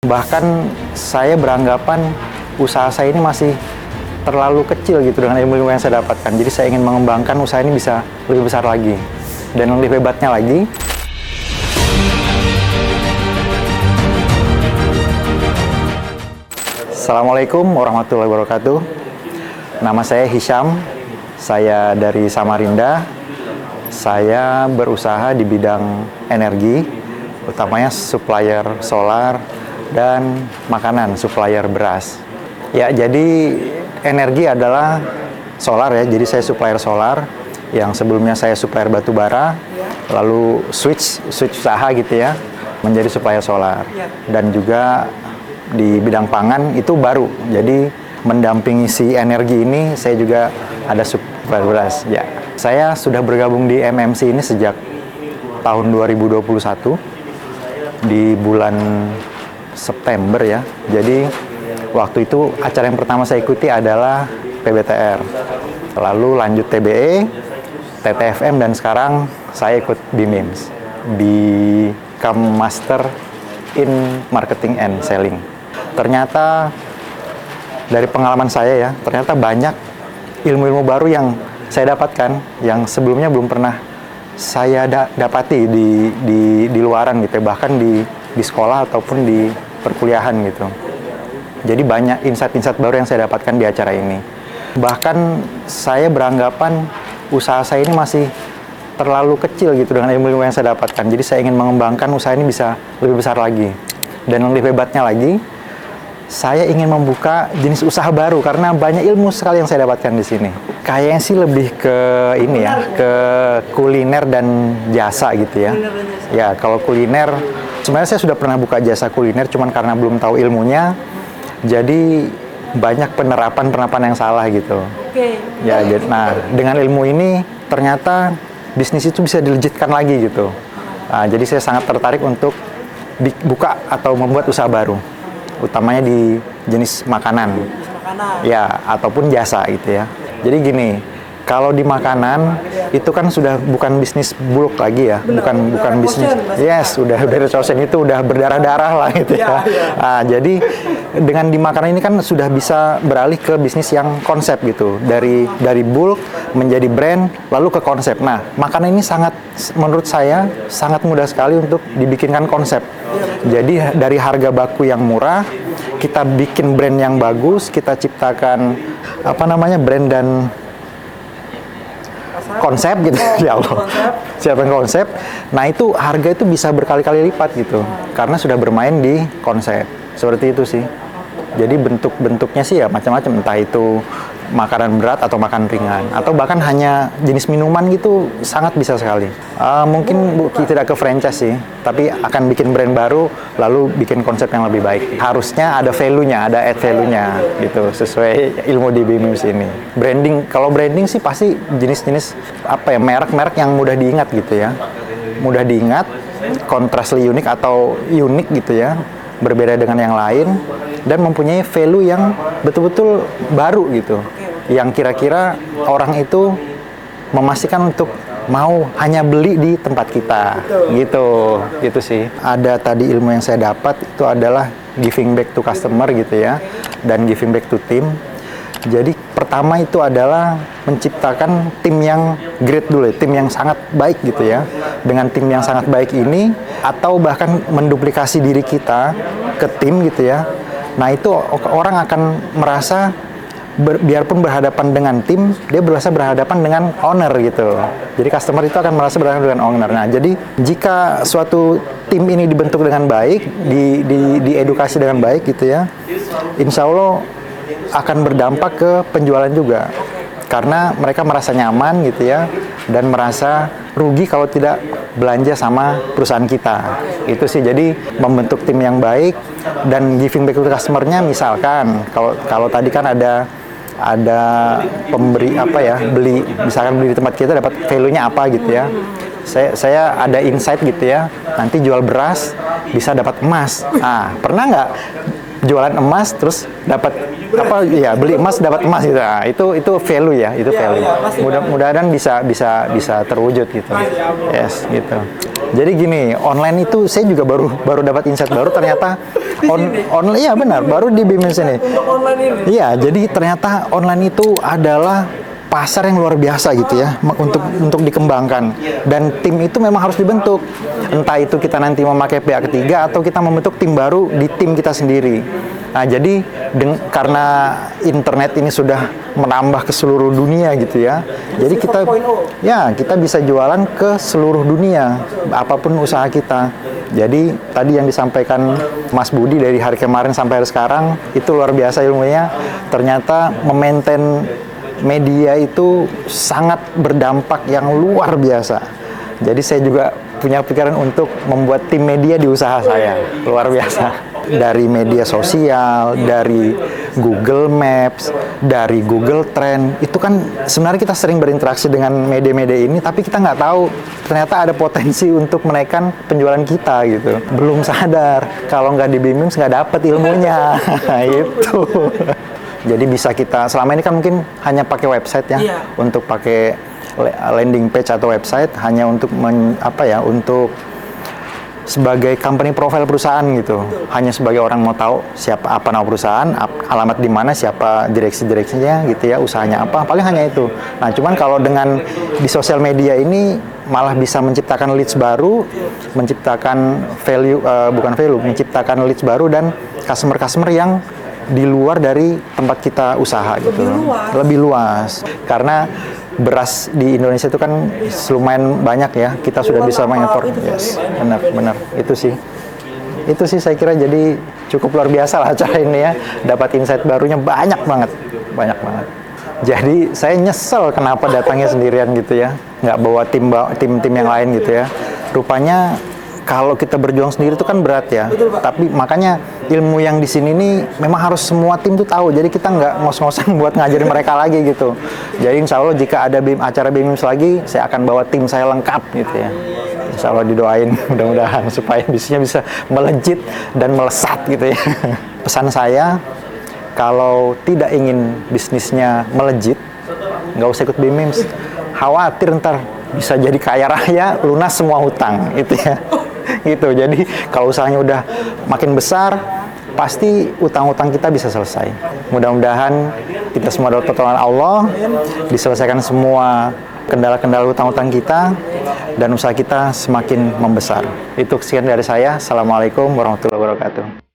Bahkan saya beranggapan usaha saya ini masih terlalu kecil gitu dengan ilmu-ilmu yang saya dapatkan. Jadi saya ingin mengembangkan usaha ini bisa lebih besar lagi. Dan lebih hebatnya lagi, Assalamualaikum warahmatullahi wabarakatuh. Nama saya Hisham, saya dari Samarinda. Saya berusaha di bidang energi, utamanya supplier solar dan makanan, supplier beras. Ya, jadi energi adalah solar ya, jadi saya supplier solar. Yang sebelumnya saya supplier batu bara, lalu switch usaha gitu ya, menjadi supplier solar. Dan juga di bidang pangan itu baru, jadi mendampingi si energi ini saya juga ada supplier beras ya. Saya sudah bergabung di MMC ini sejak tahun 2021 di bulan September ya. Jadi waktu itu acara yang pertama saya ikuti adalah PBTR, lalu lanjut TBE, TTFM, dan sekarang saya ikut BIMIMS, Become Master in Marketing and Selling. Ternyata dari pengalaman saya ya, ternyata banyak ilmu-ilmu baru yang saya dapatkan yang sebelumnya belum pernah saya dapati di luaran gitu ya, bahkan di sekolah ataupun di perkuliahan gitu. Jadi banyak insight-insight baru yang saya dapatkan di acara ini. Bahkan saya beranggapan usaha saya ini masih terlalu kecil gitu dengan ilmu-ilmu yang saya dapatkan. Jadi saya ingin mengembangkan usaha ini bisa lebih besar lagi. Dan yang lebih hebatnya lagi, saya ingin membuka jenis usaha baru karena banyak ilmu sekali yang saya dapatkan di sini. Kayaknya sih lebih ke ini ya, ke kuliner dan jasa gitu ya. Ya, kalau kuliner, sebenarnya saya sudah pernah buka jasa kuliner, cuman karena belum tahu ilmunya, jadi banyak penerapan yang salah gitu. Ya, nah dengan ilmu ini ternyata bisnis itu bisa dilejitkan lagi gitu. Nah, jadi saya sangat tertarik untuk buka atau membuat usaha baru, utamanya di jenis makanan, ya, ataupun jasa gitu ya. Jadi gini, kalau di makanan itu kan sudah bukan bisnis bulk lagi ya, bukan bisnis, yes, udah resourcing itu udah berdarah-darah lah gitu ya. Nah, jadi dengan di makanan ini kan sudah bisa beralih ke bisnis yang konsep gitu, dari bulk menjadi brand lalu ke konsep. Nah, makanan ini menurut saya sangat mudah sekali untuk dibikinkan konsep. Jadi dari harga baku yang murah, kita bikin brand yang bagus, kita ciptakan brand dan konsep gitu. Ya Allah, siapkan konsep. Nah, itu harga itu bisa berkali-kali lipat gitu karena sudah bermain di konsep. Seperti itu sih. Jadi bentuk-bentuknya sih ya macam-macam, entah itu makanan berat atau makan ringan, atau bahkan hanya jenis minuman gitu, sangat bisa sekali. Mungkin tidak ke franchise sih, tapi akan bikin brand baru lalu bikin konsep yang lebih baik. Harusnya ada value-nya, ada add value-nya gitu, sesuai ilmu di BIMIMS ini. Branding, kalau branding sih pasti jenis-jenis merek-merek yang mudah diingat gitu ya. Mudah diingat, contrastly unik atau unik gitu ya, berbeda dengan yang lain, dan mempunyai value yang betul-betul baru gitu, yang kira-kira orang itu memastikan untuk mau hanya beli di tempat kita gitu sih. Ada tadi ilmu yang saya dapat itu adalah giving back to customer gitu ya, dan giving back to team. Jadi pertama itu adalah menciptakan tim yang great dulu ya, tim yang sangat baik gitu ya. Dengan tim yang sangat baik ini, atau bahkan menduplikasi diri kita ke tim gitu ya. Nah, itu orang akan merasa biarpun berhadapan dengan tim, dia berasa berhadapan dengan owner gitu. Jadi customer itu akan merasa berhadapan dengan owner. Nah, jadi jika suatu tim ini dibentuk dengan baik, diedukasi dengan baik gitu ya, insya Allah akan berdampak ke penjualan juga. Karena mereka merasa nyaman gitu ya, dan merasa rugi kalau tidak belanja sama perusahaan kita. Itu sih, jadi membentuk tim yang baik dan giving back to customer-nya. Misalkan kalau tadi kan ada pemberi beli, misalkan beli di tempat kita dapat value-nya apa gitu ya. Saya ada insight gitu ya, nanti jual beras bisa dapat emas. Nah, pernah nggak jualan emas terus dapat beli emas dapat emas gitu. Nah, itu value ya, itu value. Mudah-mudahan bisa terwujud gitu. Yes, gitu. Jadi gini, online itu saya juga baru dapat insight baru, ternyata Iya benar, baru di BIM ini. Iya, jadi ternyata online itu adalah pasar yang luar biasa gitu ya, untuk dikembangkan, dan tim itu memang harus dibentuk, entah itu kita nanti memakai pihak ketiga atau kita membentuk tim baru di tim kita sendiri. Nah jadi karena internet ini sudah menambah ke seluruh dunia gitu ya, jadi kita bisa jualan ke seluruh dunia apapun usaha kita. Jadi tadi yang disampaikan Mas Budi dari hari kemarin sampai hari sekarang itu luar biasa ilmunya. Ternyata memaintain media itu sangat berdampak yang luar biasa. Jadi saya juga punya pikiran untuk membuat tim media di usaha saya. Luar biasa. Dari media sosial, dari Google Maps, dari Google Trend. Itu kan sebenarnya kita sering berinteraksi dengan media-media ini, tapi kita nggak tahu ternyata ada potensi untuk menaikkan penjualan kita gitu. Belum sadar kalau nggak di BIMIMS nggak dapet ilmunya. Itu. Jadi bisa kita, selama ini kan mungkin hanya pakai website ya, untuk pakai landing page atau website hanya untuk untuk sebagai company profile perusahaan gitu. Hanya sebagai orang mau tahu apa nama perusahaan, alamat di mana, siapa direksinya gitu ya, usahanya apa, paling hanya itu. Nah, cuman kalau dengan di sosial media ini malah bisa menciptakan leads baru, menciptakan menciptakan leads baru dan customer yang di luar dari tempat kita usaha gitu. Lebih luas. Karena beras di Indonesia itu kan lumayan banyak ya. Kita sudah bisa mengimpor. Yes, benar. Itu sih saya kira jadi cukup luar biasa lah acara ini ya. Dapat insight barunya banyak banget. Jadi saya nyesel kenapa datangnya sendirian gitu ya. Nggak bawa tim yang lain gitu ya. Rupanya kalau kita berjuang sendiri itu kan berat ya. Tapi makanya ilmu yang di sini nih memang harus semua tim tuh tahu. Jadi kita nggak ngos-ngosan buat ngajarin mereka lagi gitu. Jadi insya Allah jika ada acara BIMIMS lagi, saya akan bawa tim saya lengkap gitu ya. Insya Allah didoain mudah-mudahan supaya bisnisnya bisa melejit dan melesat gitu ya. Pesan saya, kalau tidak ingin bisnisnya melejit, nggak usah ikut BIMIMS. Khawatir ntar bisa jadi kaya raya, lunas semua hutang gitu ya. Gitu. Jadi kalau usahanya udah makin besar, pasti utang-utang kita bisa selesai. Mudah-mudahan kita semua dapat pertolongan Allah, diselesaikan semua kendala-kendala utang-utang kita, dan usaha kita semakin membesar. Itu sekian dari saya. Assalamualaikum warahmatullahi wabarakatuh.